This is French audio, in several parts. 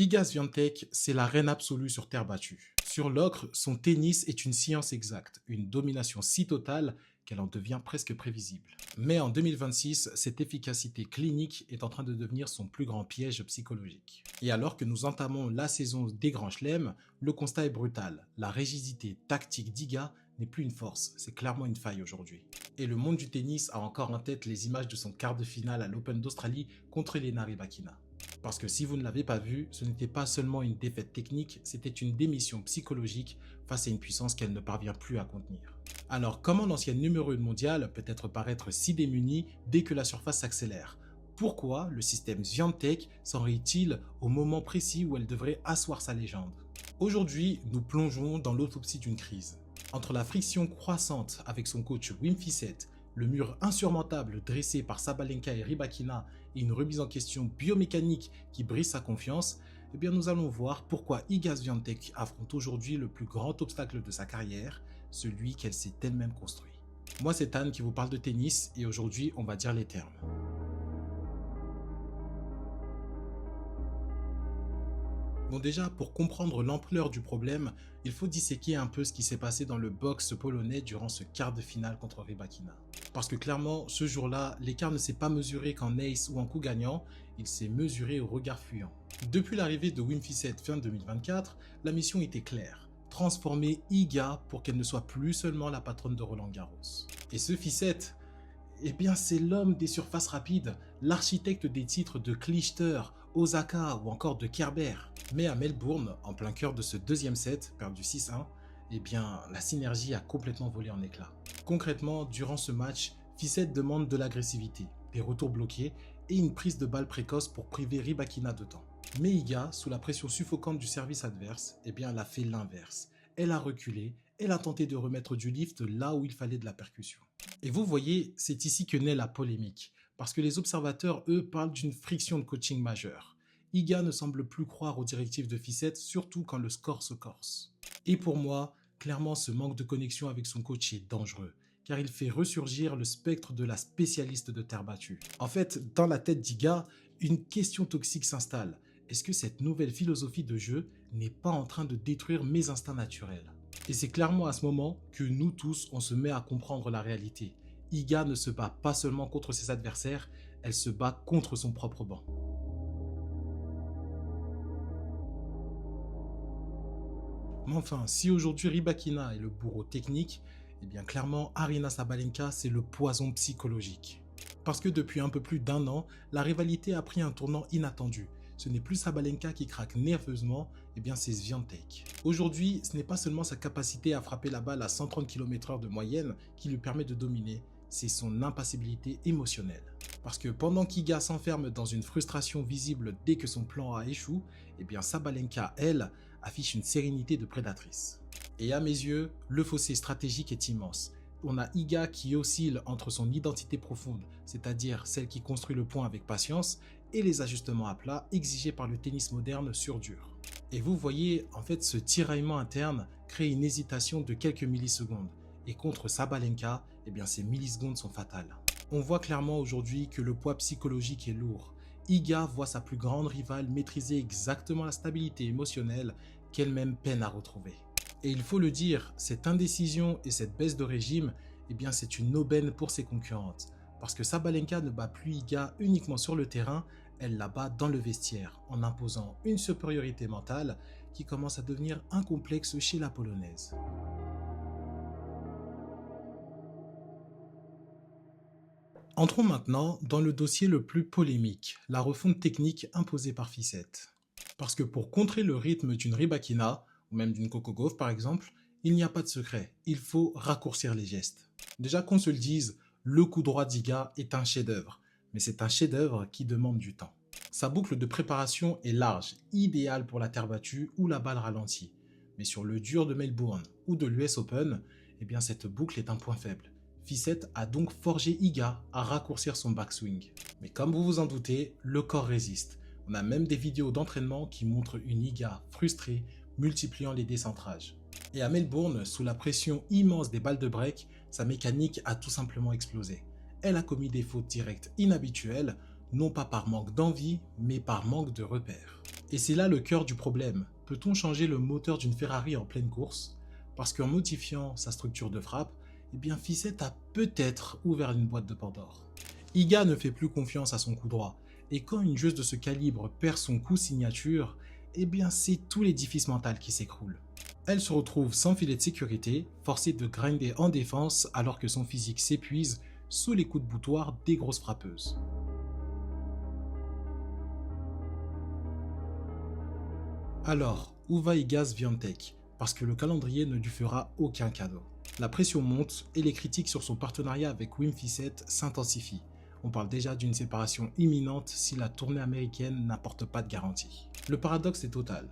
Iga Swiatek, c'est la reine absolue sur terre battue. Sur l'ocre, son tennis est une science exacte, une domination si totale qu'elle en devient presque prévisible. Mais en 2026, cette efficacité clinique est en train de devenir son plus grand piège psychologique. Et alors que nous entamons la saison des grands chelems, le constat est brutal. La rigidité tactique d'Iga n'est plus une force, c'est clairement une faille aujourd'hui. Et le monde du tennis a encore en tête les images de son quart de finale à l'Open d'Australie contre Elena Rybakina. Parce que si vous ne l'avez pas vu, ce n'était pas seulement une défaite technique, c'était une démission psychologique face à une puissance qu'elle ne parvient plus à contenir. Alors comment l'ancienne numéro 1 mondiale peut être paraître si démunie dès que la surface s'accélère? Pourquoi le système Swiatek s'enraye-t-il au moment précis où elle devrait asseoir sa légende? Aujourd'hui, nous plongeons dans l'autopsie d'une crise. Entre la friction croissante avec son coach Wim Fissette, le mur insurmontable dressé par Sabalenka et Rybakina et une remise en question biomécanique qui brise sa confiance, eh bien nous allons voir pourquoi Iga Swiatek affronte aujourd'hui le plus grand obstacle de sa carrière, celui qu'elle s'est elle-même construit. Moi c'est Anne qui vous parle de tennis et aujourd'hui on va dire les termes. Bon déjà, pour comprendre l'ampleur du problème, il faut disséquer un peu ce qui s'est passé dans le box polonais durant ce quart de finale contre Rybakina. Parce que clairement, ce jour-là, l'écart ne s'est pas mesuré qu'en ace ou en coup gagnant, il s'est mesuré au regard fuyant. Depuis l'arrivée de Wim Fissette fin 2024, la mission était claire. Transformer Iga pour qu'elle ne soit plus seulement la patronne de Roland Garros. Et ce Fissette, eh bien c'est l'homme des surfaces rapides, l'architecte des titres de Clijsters, Osaka ou encore de Kerber. Mais à Melbourne, en plein cœur de ce deuxième set, perdu 6-1, eh bien la synergie a complètement volé en éclats. Concrètement, durant ce match, Fissette demande de l'agressivité, des retours bloqués et une prise de balle précoce pour priver Rybakina de temps. Mais Iga, sous la pression suffocante du service adverse, eh bien elle a fait l'inverse. Elle a reculé, elle a tenté de remettre du lift là où il fallait de la percussion. Et vous voyez, c'est ici que naît la polémique, parce que les observateurs, eux, parlent d'une friction de coaching majeure. Iga ne semble plus croire aux directives de Fissette, surtout quand le score se corse. Et pour moi, clairement, ce manque de connexion avec son coach est dangereux, car il fait ressurgir le spectre de la spécialiste de terre battue. En fait, dans la tête d'Iga, une question toxique s'installe. Est-ce que cette nouvelle philosophie de jeu n'est pas en train de détruire mes instincts naturels? Et c'est clairement à ce moment que nous tous, on se met à comprendre la réalité. Iga ne se bat pas seulement contre ses adversaires, elle se bat contre son propre banc. Mais enfin, si aujourd'hui Rybakina est le bourreau technique, eh bien clairement Aryna Sabalenka c'est le poison psychologique. Parce que depuis un peu plus d'1 an, la rivalité a pris un tournant inattendu. Ce n'est plus Sabalenka qui craque nerveusement, eh bien c'est Swiatek. Aujourd'hui, ce n'est pas seulement sa capacité à frapper la balle à 130 km/h de moyenne qui lui permet de dominer, c'est son impassibilité émotionnelle. Parce que pendant qu'Iga s'enferme dans une frustration visible dès que son plan A échoue, eh bien Sabalenka, elle, affiche une sérénité de prédatrice. Et à mes yeux, le fossé stratégique est immense. On a Iga qui oscille entre son identité profonde, c'est-à-dire celle qui construit le point avec patience, et les ajustements à plat exigés par le tennis moderne sur dur. Et vous voyez, en fait, ce tiraillement interne crée une hésitation de quelques millisecondes. Et contre Sabalenka, eh bien ces millisecondes sont fatales. On voit clairement aujourd'hui que le poids psychologique est lourd. Iga voit sa plus grande rivale maîtriser exactement la stabilité émotionnelle qu'elle-même peine à retrouver. Et il faut le dire, cette indécision et cette baisse de régime, eh bien c'est une aubaine pour ses concurrentes. Parce que Sabalenka ne bat plus Iga uniquement sur le terrain, elle la bat dans le vestiaire, en imposant une supériorité mentale qui commence à devenir un complexe chez la Polonaise. Entrons maintenant dans le dossier le plus polémique, la refonte technique imposée par Fissette. Parce que pour contrer le rythme d'une Rybakina, ou même d'une Coco Gauff par exemple, il n'y a pas de secret, il faut raccourcir les gestes. Déjà qu'on se le dise, le coup droit d'Iga est un chef-d'œuvre, mais c'est un chef-d'œuvre qui demande du temps. Sa boucle de préparation est large, idéale pour la terre battue ou la balle ralentie. Mais sur le dur de Melbourne ou de l'US Open, eh bien cette boucle est un point faible. Fissette a donc forgé Iga à raccourcir son backswing. Mais comme vous vous en doutez, le corps résiste. On a même des vidéos d'entraînement qui montrent une Iga frustrée, multipliant les décentrages. Et à Melbourne, sous la pression immense des balles de break, sa mécanique a tout simplement explosé. Elle a commis des fautes directes inhabituelles, non pas par manque d'envie, mais par manque de repères. Et c'est là le cœur du problème. Peut-on changer le moteur d'une Ferrari en pleine course? Parce qu'en modifiant sa structure de frappe, eh bien Fissette a peut-être ouvert une boîte de Pandore. Iga ne fait plus confiance à son coup droit, et quand une joueuse de ce calibre perd son coup signature, eh bien c'est tout l'édifice mental qui s'écroule. Elle se retrouve sans filet de sécurité, forcée de grinder en défense alors que son physique s'épuise sous les coups de boutoir des grosses frappeuses. Alors, où va Iga Swiatek? Parce que le calendrier ne lui fera aucun cadeau. La pression monte et les critiques sur son partenariat avec Wim Fissette s'intensifient. On parle déjà d'une séparation imminente si la tournée américaine n'apporte pas de garantie. Le paradoxe est total.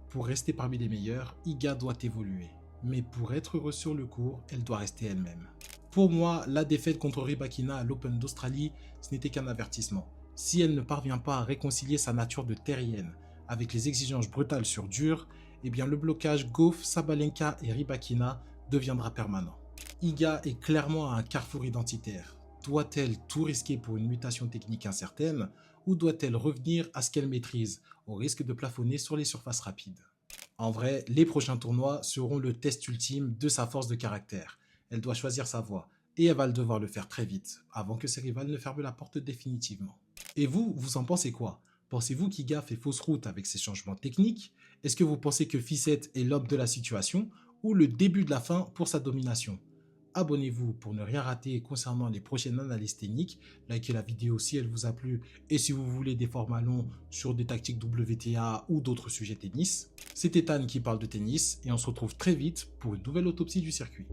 Pour rester parmi les meilleurs, Iga doit évoluer. Mais pour être heureuse sur le court, elle doit rester elle-même. Pour moi, la défaite contre Rybakina à l'Open d'Australie, ce n'était qu'un avertissement. Si elle ne parvient pas à réconcilier sa nature de terrienne avec les exigences brutales sur dur, eh bien le blocage Gauff, Sabalenka et Rybakina deviendra permanent. Iga est clairement à un carrefour identitaire. Doit-elle tout risquer pour une mutation technique incertaine ou doit-elle revenir à ce qu'elle maîtrise au risque de plafonner sur les surfaces rapides? En vrai, les prochains tournois seront le test ultime de sa force de caractère. Elle doit choisir sa voie et elle va devoir le faire très vite avant que ses rivales ne ferment la porte définitivement. Et vous, vous en pensez quoi? Pensez-vous qu'Iga fait fausse route avec ses changements techniques? Est-ce que vous pensez que Fissette est l'homme de la situation ou le début de la fin pour sa domination? Abonnez-vous pour ne rien rater concernant les prochaines analyses techniques. Likez la vidéo si elle vous a plu et si vous voulez des formats longs sur des tactiques WTA ou d'autres sujets tennis. C'était Tan qui parle de tennis et on se retrouve très vite pour une nouvelle autopsie du circuit.